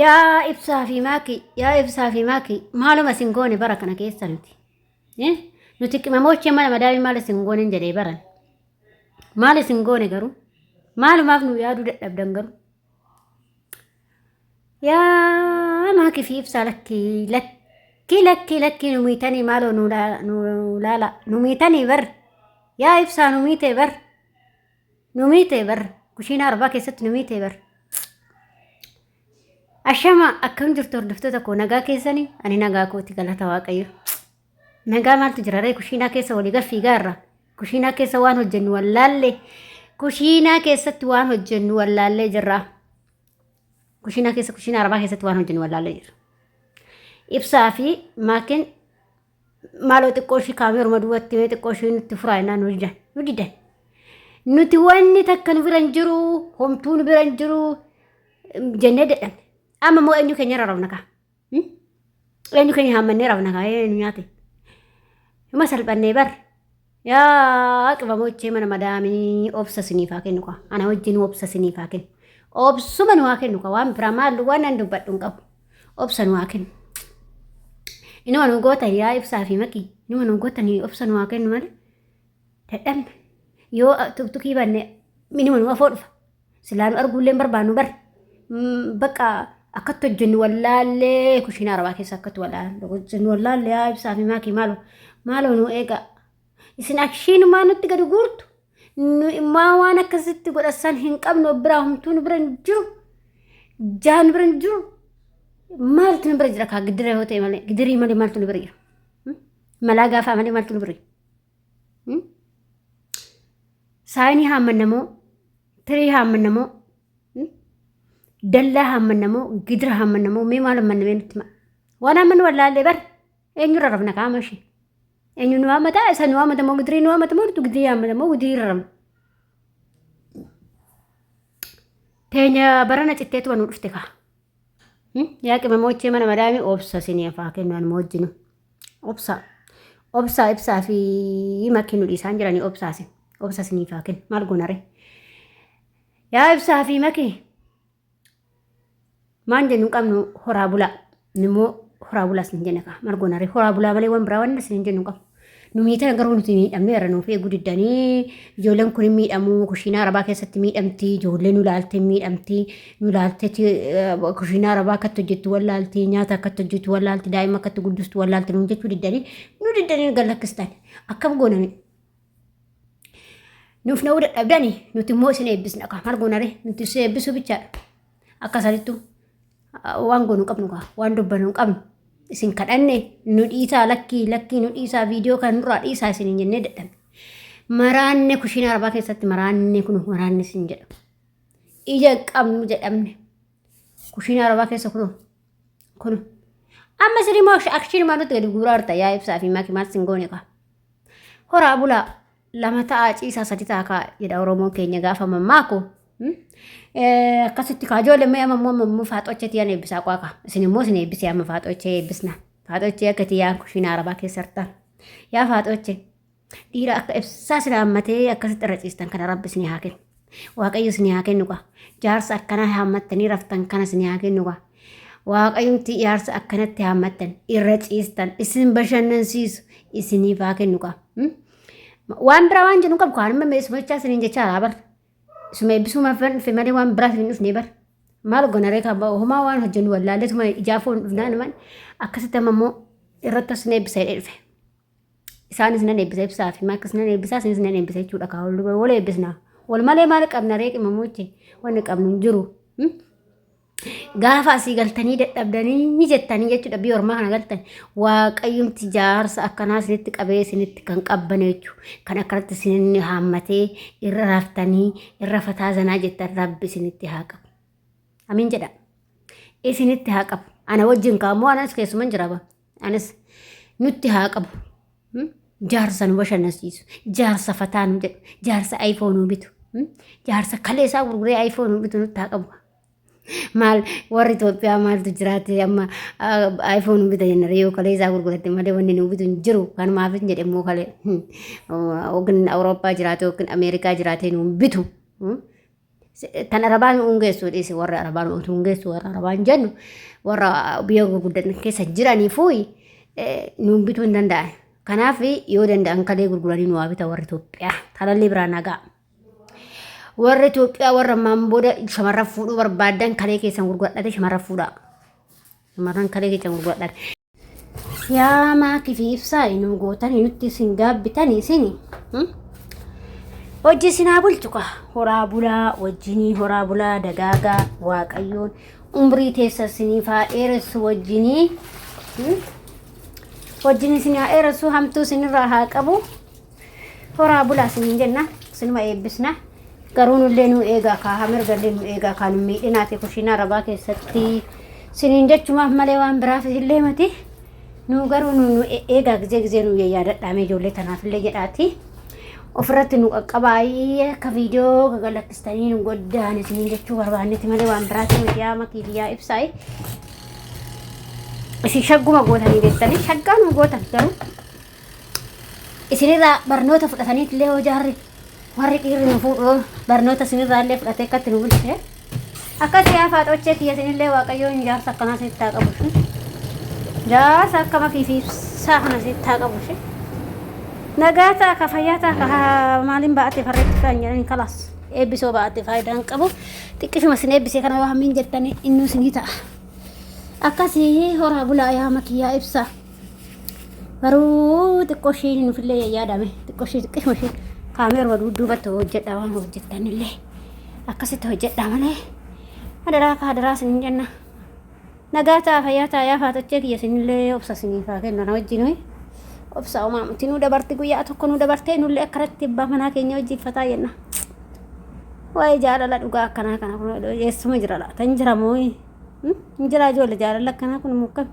Yaa ibsaa fi maaki, yaa ibsaa fi maaki, maaluma singoone bara kana keessa nuti. Nuti qimamochee mana madaa'ii maal singoone hin jedhee baran. Maal singoone garuu? Maalumaaf nu yaaduu dadhabdan garuu? Yaa maaki fi ibsaa lakki nu miitanii maaloo nu laala. Nu miitanii bar. Yaa ibsaa nu miitee bar. Nu miitee bar. Kushiina arbaa keessatti nu miitee bar. Ashama akkam jirtu hordoftoota koo nagaa keessanii ani nagaa kooti galata waaqayyo. Nagaa maaltu jira ree kushiinaa keessa walii gaffii gaarra. Kushiinaa keessa waan hojjennu wallaalle. Kushiinaa keessatti waan hojjennu wallaallee jirra. Kushiina arbaa keessatti waan hojjennu wallaallee jirra. Ibsaa fi maakiin maaloo xiqqoo ishii kaameeruma duubatti mee xiqqoo ishii nutti furaa innaan nu didan. Nuti wanni takka nu biran jiru homtuu nu biran jiru jennee dadhabne. Amma moo eenyu keenya irra rafna kaa? Eenyu keenya hammannee rafna kaa eenyu nyaate? Hima salphannee bar. Yaa qibamochee mana madaamii obsa siniifaa kennu kaa. Ana wajjin obsa siniifaa kennu. Obsuma nu haa kennu kaa waan biraa maallu waan nan dubbadhu hin qabu. Obsa nu haa kennu. Inuma nu gootan yaa ibsaa fi maqii. Inuma nu gootan obsa nu haa kennu malee. Dadhabne. Yoo tuktukii banne minima nu afoo dhufa. Silaa nu arguullee barbaannu bar. Bakka akkatti hojjennu wallaallee kushiina arbaa keessa akkatti hojjennu wallaallee yaa ibsaa fi maakii maaloo nu eega. Isin akshiinumaa nutti gadi guurtu. Nu immoo waan akkasitti godhasan hin qabnu biraa humtuu nu bira hin jiru. Jaan bira hin jiru. Maaltu nu bira jira kaa gidira yoo ta'e malee gidirii malee maaltu nu bira jira. Malaa gaafaa malee maaltu nu bira jira. Saayinii haammannamoo tirii haammannamoo dallaa haammannamoo gidira haammannamoo mee maal hammannamee nutti ma'a. Waan hammannu wallaallee bar eenyu irra rafna kaa'ama ishee. Eenyu nu haammataa isa nu haammatamoo gidirii nu haammatamoo nuti gidirii haammatamoo gidirii irra rafna. Teenya barana citteetu waan nu dhufte kaa. Yaa qimamochee mana madaamii obsa siniifaa kennu anuma wajjinu. Obsaa ibsaa fi makkii nu dhiisaan jiranii obsaasin. Obsa siniifaa kennu maal goonare. Yaa ibsaa fi makkii. Maan jennu qabnu horaa bulaa. Nimmoo horaa bulaas hin jenne kaa maal goonare. Horaa bulaa malee waan biraa waan hin jennu qabu. Nu miita garuu nuti miidhamneera nuuf eeguu diddanii ijoolleen kun miidhamu kushiinaa arbaa keessatti miidhamti ijoollee nu laaltee miidhamti nu laaltee kushiinaa arbaa akkatti hojjettu wallaalti nyaata akkatti hojjettu wallaalti daa'ima akkatti guddistu wallaalti nuun jechuu diddanii gallakkistan akkam goonani. Nuuf na'uu dadhabdani nuti immoo isin eebbisna kaa maal goonare nuti isin eebbisuu bichaadha. Akka salittu waan goonu qabnu kaa waan dubbannu qabnu. Isin kadhanne nu dhiisaa lakkii nu dhiisaa viidiyoo kan nurraa dhiisaa isin hin jennee dadhabne. Maraanne kushiina arbaa keessatti maraanne maraanne isin jedhamu. Ija qabnu jedhamne. Kushiina arbaa keessa kunu. Amma sirimoo akshiinumaa nutti gadi guuraa jirta yaa ibsaa fi maakii maal sin goone kaa. Horaa bulaa lama ta'a ciisaa sadi ta'a kaa jedha Oromoon keenya gaafa mammaako. Akkasitti kaajoollee mee ammoo faaxocheetii yan eebbisaa qaaqa. Isin immoo isin eebbisee amma faaxochee eebbisna. Faaxochee akkati yaa kushiina arbaa keessa jirtan. Yaa faaxochee dhiira akka ibsaa sila hammatee akkasitti irra ciistan kana rabbi isin haa kennu. Waaqayyo isin haa kennu qaa. Jaarsa akkana hammattanii raftan kana isin haa kennu qaa. Waaqayyumti jaarsa akkanatti hammattan irra ciistan isin bashannansiisu isiniif haa kennu qaa. Waan biraa waan jennu qabu kaan amma meesumachaa isiniin jechaa haa barra. Suma eebbisuma fi malee waan biraaf hin dhufne bar. Maal goonare kaa homaa waan hojjennu wallaallee tuma ijaafoon dhufnaan man akkasitti ammoo irratti as eebbisa jedhee dhufe. Isaanis nan eebbisa ibsaa fi maakas nan eebbisaa isinis nan eebbisa jechuudha kaa wal eebbisnaa. Wal malee maal qabna ree qimamochee wanni qabnu hin jiru. Gaafa asii galtanii dadhabdanii jettanii jechuudha biyya ormaa kana galtan waaqayyumti jaarsa akkanaa isinitti qabee isinitti kan qabbane jechuudha. Kan akkanatti isin haammatee irra raftanii irra fataazanaa jettan rabbi isinitti haa qabu. Amiin jedha. Isinitti haa qabu. Ana wajjin kaammoo anas keessuman jiraaba. Anas nutti haa qabu. Jaarsa nu bashannansiisu. Jaarsa fataa nu jedhu. Jaarsa iPhone bitu. Jaarsa kaleessaa gurguree iPhone bitu nutti haa qabu. Maal warri Itoophiyaa maaltu jiraate amma iPhone bita jennare yoo kalee isaa gurguratte malee wanni nu bitu hin jiru kanumaaf hin jedhe immoo kalee yookiin Awurooppaa jiraate yookiin Ameerikaa jiraate nu bitu tan arabaan ungeessu dhiisi warra arabaan ungeessu warra arabaan jennu warra biyya gurguddatan keessa jiranii fuuyi nuun bituu hin danda'an. Kanaaf yoo danda'an kalee gurguranii nu waa bita warri Itoophiyaa talallee biraan nagaa. Warri Itoophiyaa warra ammaan booda shamarran fuudhuu barbaadan kalee keessan gurguradhate shamarran fuudhaa. Shamarran kalee keessan gurguradhate. Yaa maakii fi ibsaa nu gootanii nutti isin gaabbitanii isini. Hojii sinaa bulchuka horaa bulaa wajjinii horaa bulaa dagaagaa waaqayyoon umrii teessa sinifaa dheeressu wajjinii wajjinii sinaa dheeressu hamtuu sinirraa haa qabu horaa bulaa siniin jenna sinuma eebbisna garuu nullee nu eegaa kaa hamirgallee nu eegaa kaa nu miidhinaati kushiinaa rabaa keessatti siniin jechumaaf malee waan biraaf illee mati nu garuu nu eegaa gizee nu yaadadhaame ijoollee tanaafillee jedhaati. Ofirratti nu qaqqabaayee akka viidiyoo gagalakkistanii nu goddaan isiniin jechuu barbaannetti malee waan biraatti nuti yaa makii fi yaa ibsaa'e isin shagguma gootanii beektanii shaggaa nu gootan garuu isinirraa barnoota fudhataniit illee hoo jaarri warri dhiirri nu fuudhoo barnoota isinirraa illee fudhatee akkatti nu bulchee akkas yaa faaxochee kiyya isinillee waaqayyoon jaarsa akkanaa sittaa qabu jaarsa akka makii fi ibsaa kana sittaa qabu nagata ka fayata ka malin baate farretti fanyani kalas ebiso baate faydan qabu tikkifi masine ebise kana wa min jettani innu sinita akasi hora bula ya makiya ibsa baru tikkoshi nu fille ya dame tikkoshi tikkishi kamer wadu dubato jedda wa jettani le akasi to jedda male adara ka adara sin jenna nagata fayata ya fatache kiya sinille obsa sinifa kenna wajjinu obsa uma tinu dabarti guyyaa tokko nu dabartee nulle akkaratti abbaa manaa keenya hojjeeffataa jenna. Waa'ee jaalala dhugaa akkanaa kana kun eessuma jira laata hin jira moo hin jira ijoollee jaalala akkanaa kun mukkam.